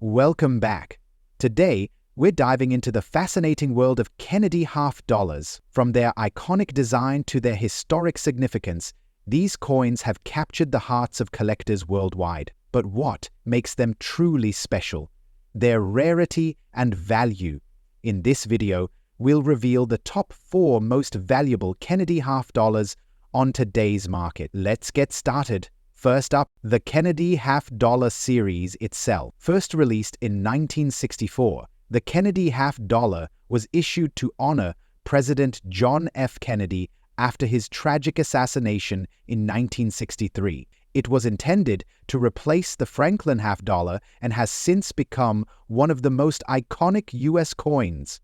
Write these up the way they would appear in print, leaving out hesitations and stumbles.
Welcome back. Today, we're diving into the fascinating world of Kennedy half dollars. From their iconic design to their historic significance, these coins have captured the hearts of collectors worldwide. But what makes them truly special? Their rarity and value. In this video, we'll reveal the top 4 most valuable Kennedy half dollars on today's market. Let's get started. First up, the Kennedy half-dollar series itself. First released in 1964, the Kennedy half-dollar was issued to honor President John F. Kennedy after his tragic assassination in 1963. It was intended to replace the Franklin half-dollar and has since become one of the most iconic U.S. coins.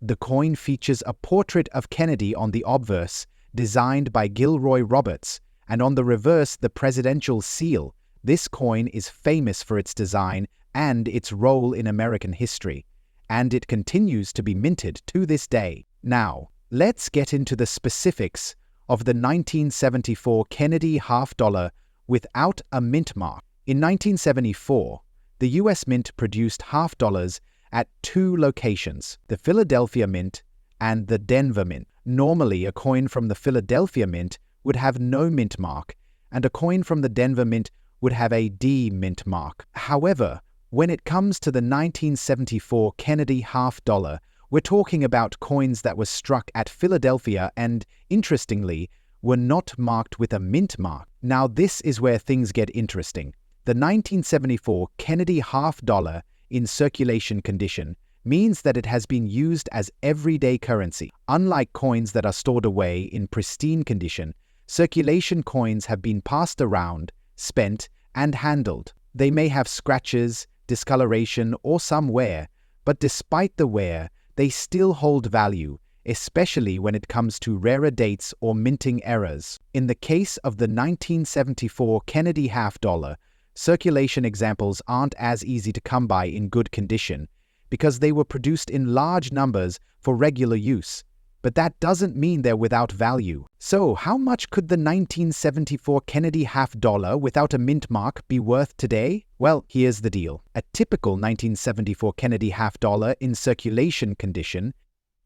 The coin features a portrait of Kennedy on the obverse, designed by Gilroy Roberts, and on the reverse the presidential seal. This coin is famous for its design and its role in American history, and it continues to be minted to this day. Now, let's get into the specifics of the 1974 Kennedy half-dollar without a mint mark. In 1974, the U.S. Mint produced half-dollars at 2 locations, the Philadelphia Mint and the Denver Mint. Normally, a coin from the Philadelphia Mint would have no mint mark, and a coin from the Denver Mint would have a D mint mark. However, when it comes to the 1974 Kennedy half-dollar, we're talking about coins that were struck at Philadelphia and, interestingly, were not marked with a mint mark. Now this is where things get interesting. The 1974 Kennedy half-dollar in circulation condition means that it has been used as everyday currency. Unlike coins that are stored away in pristine condition, circulation coins have been passed around, spent, and handled. They may have scratches, discoloration, or some wear, but despite the wear, they still hold value, especially when it comes to rarer dates or minting errors. In the case of the 1974 Kennedy half-dollar, circulation examples aren't as easy to come by in good condition because they were produced in large numbers for regular use. But that doesn't mean they're without value. So, how much could the 1974 Kennedy half-dollar without a mint mark be worth today? Well, here's the deal. A typical 1974 Kennedy half-dollar in circulation condition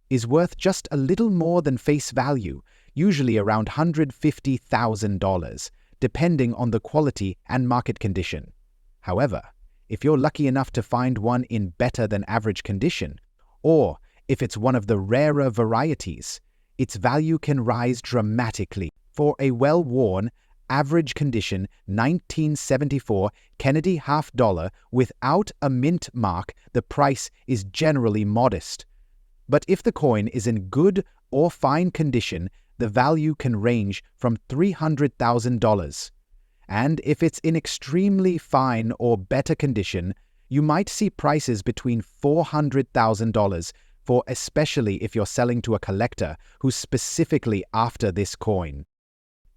is worth just a little more than face value, usually around $150,000, depending on the quality and market condition. However, if you're lucky enough to find one in better than average condition, or if it's one of the rarer varieties, its value can rise dramatically. For a well-worn, average condition 1974 Kennedy half-dollar without a mint mark, the price is generally modest. But if the coin is in good or fine condition, the value can range from $300,000. And if it's in extremely fine or better condition, you might see prices between $400,000 for, especially if you're selling to a collector who's specifically after this coin.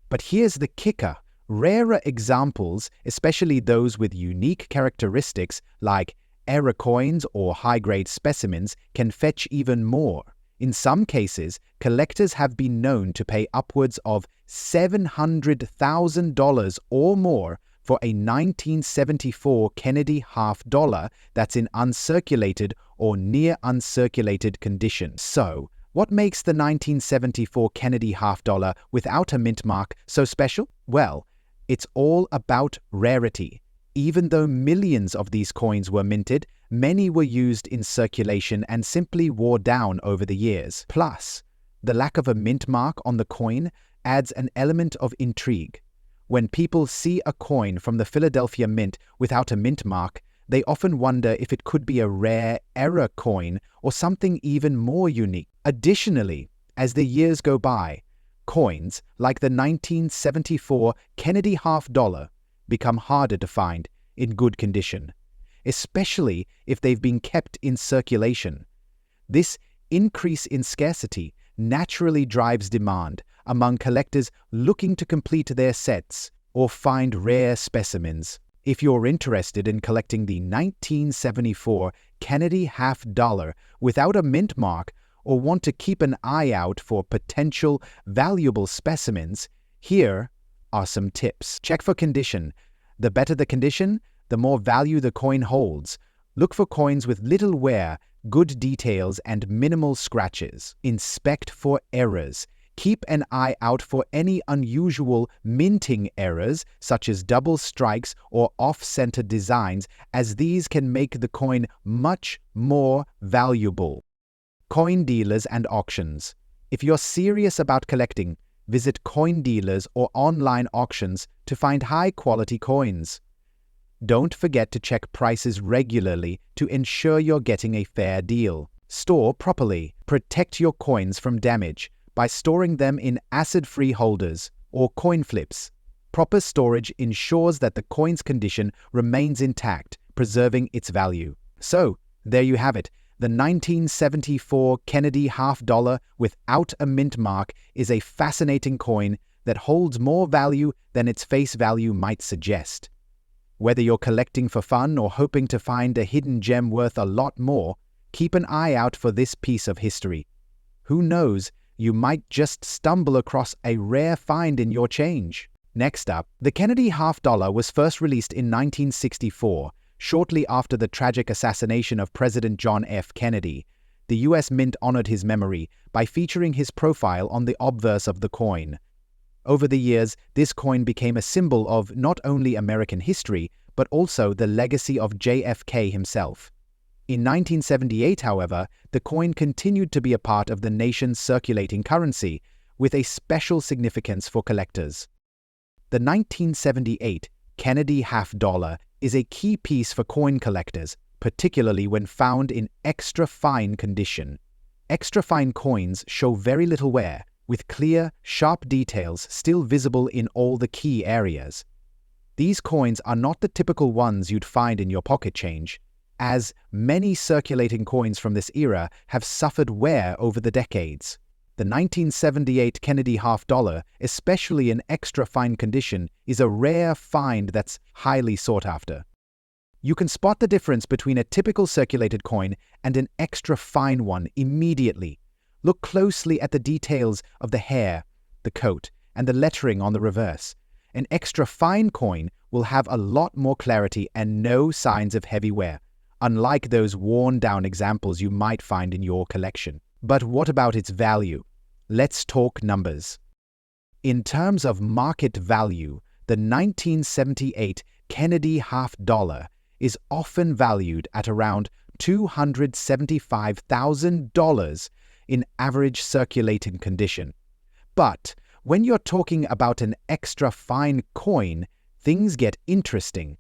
But here's the kicker. Rarer examples, especially those with unique characteristics like error coins or high-grade specimens, can fetch even more. In some cases, collectors have been known to pay upwards of $700,000 or more for a 1974 Kennedy half-dollar that's in uncirculated or near uncirculated condition. So, what makes the 1974 Kennedy half-dollar without a mint mark so special? Well, it's all about rarity. Even though millions of these coins were minted, many were used in circulation and simply wore down over the years. Plus, the lack of a mint mark on the coin adds an element of intrigue. When people see a coin from the Philadelphia Mint without a mint mark, they often wonder if it could be a rare error coin or something even more unique. Additionally, as the years go by, coins like the 1974 Kennedy half-dollar become harder to find in good condition, especially if they've been kept in circulation. This increase in scarcity naturally drives demand among collectors looking to complete their sets or find rare specimens. If you're interested in collecting the 1974 Kennedy half-dollar without a mint mark or want to keep an eye out for potential valuable specimens, here are some tips. Check for condition. The better the condition, the more value the coin holds. Look for coins with little wear, good details, and minimal scratches. Inspect for errors. Keep an eye out for any unusual minting errors, such as double strikes or off-center designs, as these can make the coin much more valuable. Coin dealers and auctions. If you're serious about collecting, visit coin dealers or online auctions to find high-quality coins. Don't forget to check prices regularly to ensure you're getting a fair deal. Store properly. Protect your coins from damage by storing them in acid-free holders or coin flips. Proper storage ensures that the coin's condition remains intact, preserving its value. So, there you have it. The 1974 Kennedy $50 without a mint mark is a fascinating coin that holds more value than its face value might suggest. Whether you're collecting for fun or hoping to find a hidden gem worth a lot more, keep an eye out for this piece of history. Who knows, you might just stumble across a rare find in your change. Next up, the Kennedy $50 was first released in 1964, shortly after the tragic assassination of President John F. Kennedy. The U.S. Mint honored his memory by featuring his profile on the obverse of the coin. Over the years, this coin became a symbol of not only American history, but also the legacy of JFK himself. In 1978, however, the coin continued to be a part of the nation's circulating currency, with a special significance for collectors. The 1978 Kennedy $50 is a key piece for coin collectors, particularly when found in extra-fine condition. Extra-fine coins show very little wear, with clear, sharp details still visible in all the key areas. These coins are not the typical ones you'd find in your pocket change, as many circulating coins from this era have suffered wear over the decades. The 1978 Kennedy $50, especially in extra-fine condition, is a rare find that's highly sought after. You can spot the difference between a typical circulated coin and an extra-fine one immediately. Look closely at the details of the hair, the coat, and the lettering on the reverse. An extra-fine coin will have a lot more clarity and no signs of heavy wear, unlike those worn-down examples you might find in your collection. But what about its value? Let's talk numbers. In terms of market value, the 1978 Kennedy $50 is often valued at around $275,000 in average circulating condition. But when you're talking about an extra-fine coin, things get interesting.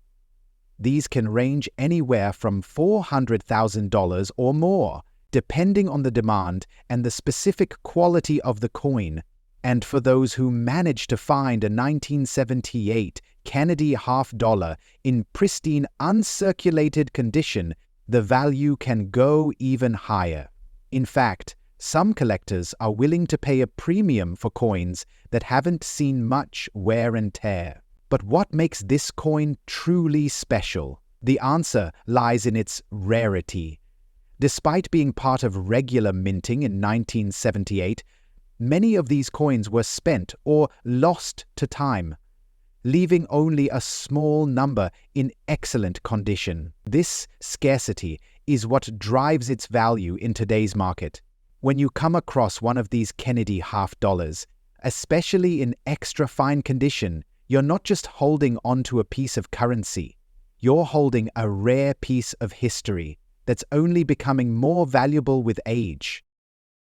These can range anywhere from $400,000 or more, depending on the demand and the specific quality of the coin. And for those who manage to find a 1978 Kennedy $50 in pristine, uncirculated condition, the value can go even higher. In fact, some collectors are willing to pay a premium for coins that haven't seen much wear and tear. But what makes this coin truly special? The answer lies in its rarity. Despite being part of regular minting in 1978, many of these coins were spent or lost to time, leaving only a small number in excellent condition. This scarcity is what drives its value in today's market. When you come across one of these Kennedy $50, especially in extra-fine condition, you're not just holding onto a piece of currency. You're holding a rare piece of history that's only becoming more valuable with age.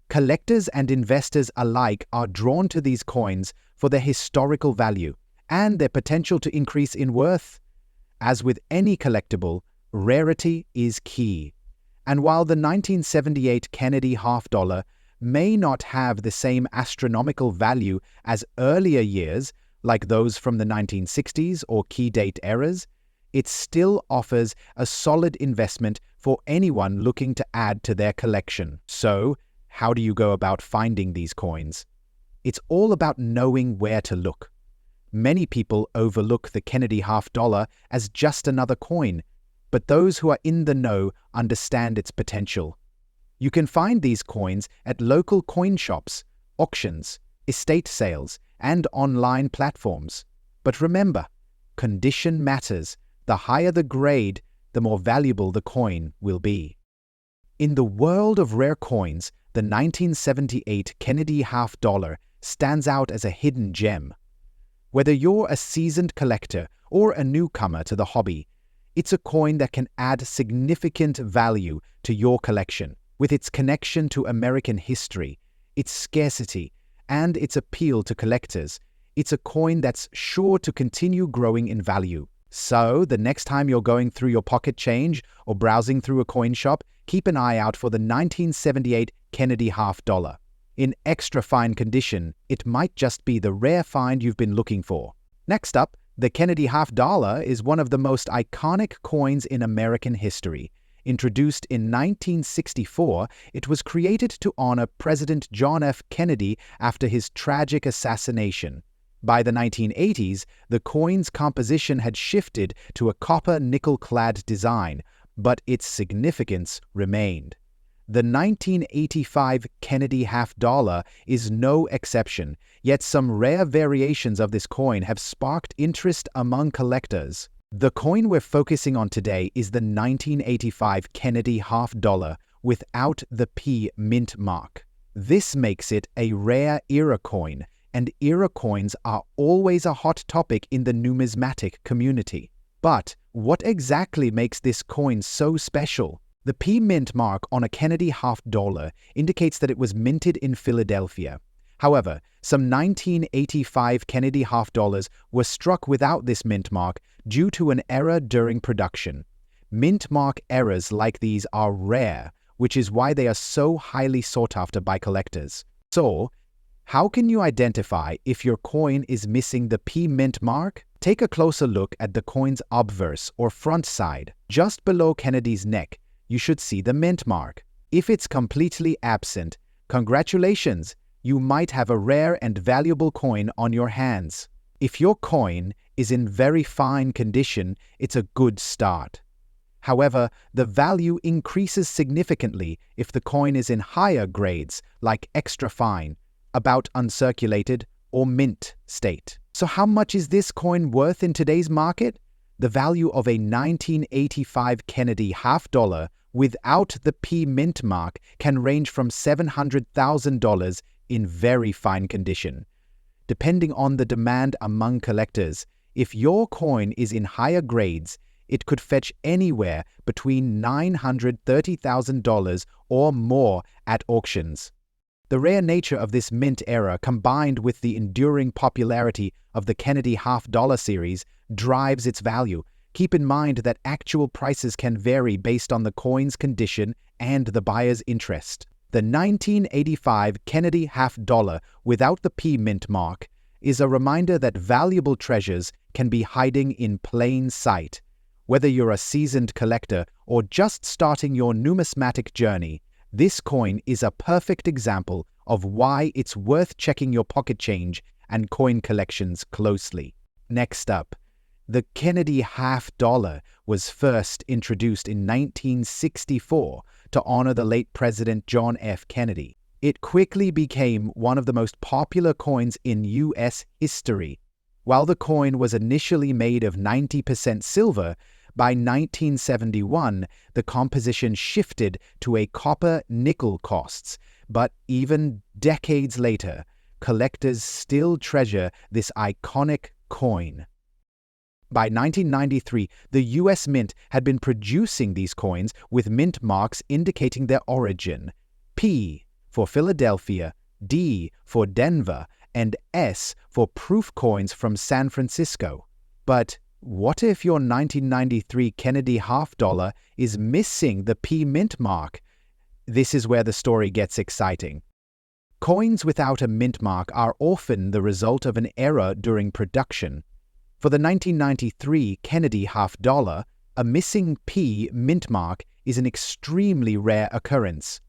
Collectors and investors alike are drawn to these coins for their historical value and their potential to increase in worth. As with any collectible, rarity is key. And while the 1978 Kennedy $50 may not have the same astronomical value as earlier years, like those from the 1960s or key date eras, it still offers a solid investment for anyone looking to add to their collection. So, how do you go about finding these coins? It's all about knowing where to look. Many people overlook the Kennedy $50 as just another coin, but those who are in the know understand its potential. You can find these coins at local coin shops, auctions, estate sales, and online platforms. But remember, condition matters The higher the grade, the more valuable the coin will be. In the world of rare coins, the 1978 Kennedy half dollar stands out as a hidden gem. Whether you're a seasoned collector or a newcomer to the hobby, it's a coin that can add significant value to your collection. With its connection to American history, its scarcity, and its appeal to collectors, it's a coin that's sure to continue growing in value. So, the next time you're going through your pocket change or browsing through a coin shop, keep an eye out for the 1978 Kennedy half dollar. In extra fine condition, it might just be the rare find you've been looking for. Next up, the Kennedy half dollar is one of the most iconic coins in American history. Introduced in 1964, it was created to honor President John F. Kennedy after his tragic assassination. By the 1980s, the coin's composition had shifted to a copper nickel-clad design, but its significance remained. The 1985 Kennedy half dollar is no exception, yet some rare variations of this coin have sparked interest among collectors. The coin we're focusing on today is the 1985 Kennedy half dollar without the P mint mark. This makes it a rare era coin, and era coins are always a hot topic in the numismatic community. But what exactly makes this coin so special? The P mint mark on a Kennedy half dollar indicates that it was minted in Philadelphia. However, some 1985 Kennedy half dollars were struck without this mint mark due to an error during production. Mint mark errors like these are rare, which is why they are so highly sought after by collectors. So, how can you identify if your coin is missing the P mint mark? Take a closer look at the coin's obverse or front side. Just below Kennedy's neck, you should see the mint mark. If it's completely absent, congratulations, you might have a rare and valuable coin on your hands. If your coin is in very fine condition, it's a good start. However, the value increases significantly if the coin is in higher grades, like extra fine, about uncirculated, or mint state. So how much is this coin worth in today's market? The value of a 1985 Kennedy half dollar without the P mint mark can range from $700,000 in very fine condition. Depending on the demand among collectors, if your coin is in higher grades, it could fetch anywhere between $930,000 or more at auctions. The rare nature of this mint era, combined with the enduring popularity of the Kennedy half dollar series, drives its value. Keep in mind that actual prices can vary based on the coin's condition and the buyer's interest. The 1985 Kennedy half dollar without the P mint mark is a reminder that valuable treasures can be hiding in plain sight. Whether you're a seasoned collector or just starting your numismatic journey, this coin is a perfect example of why it's worth checking your pocket change and coin collections closely. Next up, the Kennedy half dollar was first introduced in 1964 to honor the late President John F. Kennedy. It quickly became one of the most popular coins in U.S. history. While the coin was initially made of 90% silver, by 1971, the composition shifted to a copper-nickel costs, but even decades later, collectors still treasure this iconic coin. By 1993, the U.S. Mint had been producing these coins with mint marks indicating their origin: P for Philadelphia, D for Denver, and S for proof coins from San Francisco. But what if your 1993 Kennedy half dollar is missing the P mint mark? This is where the story gets exciting. Coins without a mint mark are often the result of an error during production. For the 1993 Kennedy half dollar, a missing P mint mark is an extremely rare occurrence.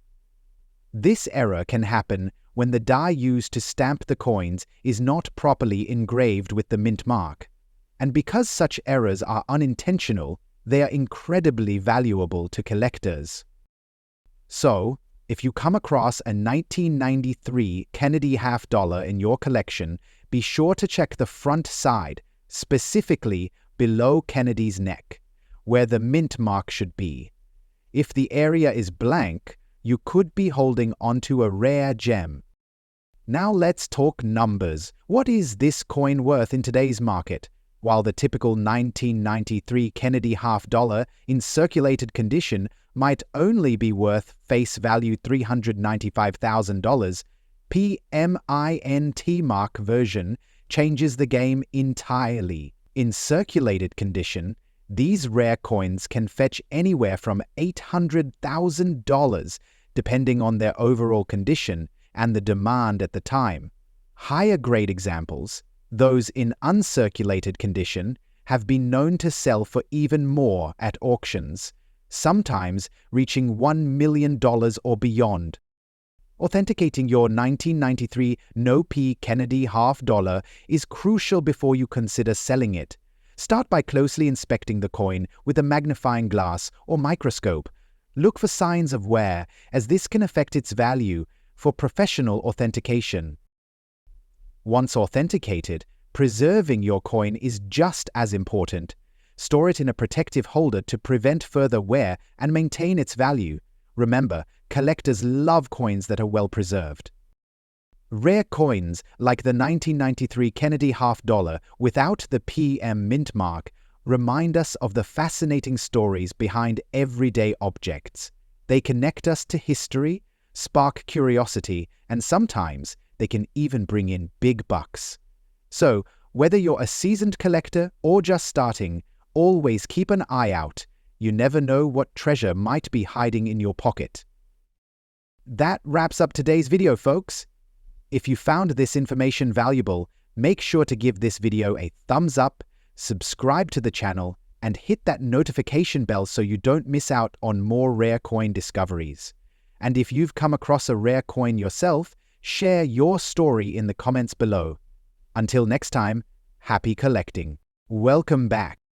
This error can happen when the die used to stamp the coins is not properly engraved with the mint mark. And because such errors are unintentional, they are incredibly valuable to collectors. So, if you come across a 1993 Kennedy half dollar in your collection, be sure to check the front side, specifically below Kennedy's neck, where the mint mark should be. If the area is blank, you could be holding onto a rare gem. Now let's talk numbers. What is this coin worth in today's market? While the typical 1993 Kennedy $half in circulated condition might only be worth face value $395,000, PMINT mark version changes the game entirely. In circulated condition, these rare coins can fetch anywhere from $800,000 depending on their overall condition and the demand at the time. Higher grade examples, those in uncirculated condition, have been known to sell for even more at auctions, sometimes reaching $1 million or beyond. Authenticating your 1993 No-P Kennedy $half is crucial before you consider selling it. Start by closely inspecting the coin with a magnifying glass or microscope. Look for signs of wear, as this can affect its value. For professional authentication. Once authenticated, preserving your coin is just as important. Store it in a protective holder to prevent further wear and maintain its value. Remember, collectors love coins that are well preserved. Rare coins like the 1993 Kennedy $half without the PM mint mark remind us of the fascinating stories behind everyday objects. They connect us to history, spark curiosity, and sometimes they can even bring in big bucks. So, whether you're a seasoned collector or just starting, always keep an eye out. You never know what treasure might be hiding in your pocket. That wraps up today's video, folks. If you found this information valuable, make sure to give this video a thumbs up, subscribe to the channel, and hit that notification bell so you don't miss out on more rare coin discoveries. And if you've come across a rare coin yourself, share your story in the comments below. Until next time, happy collecting. Welcome back.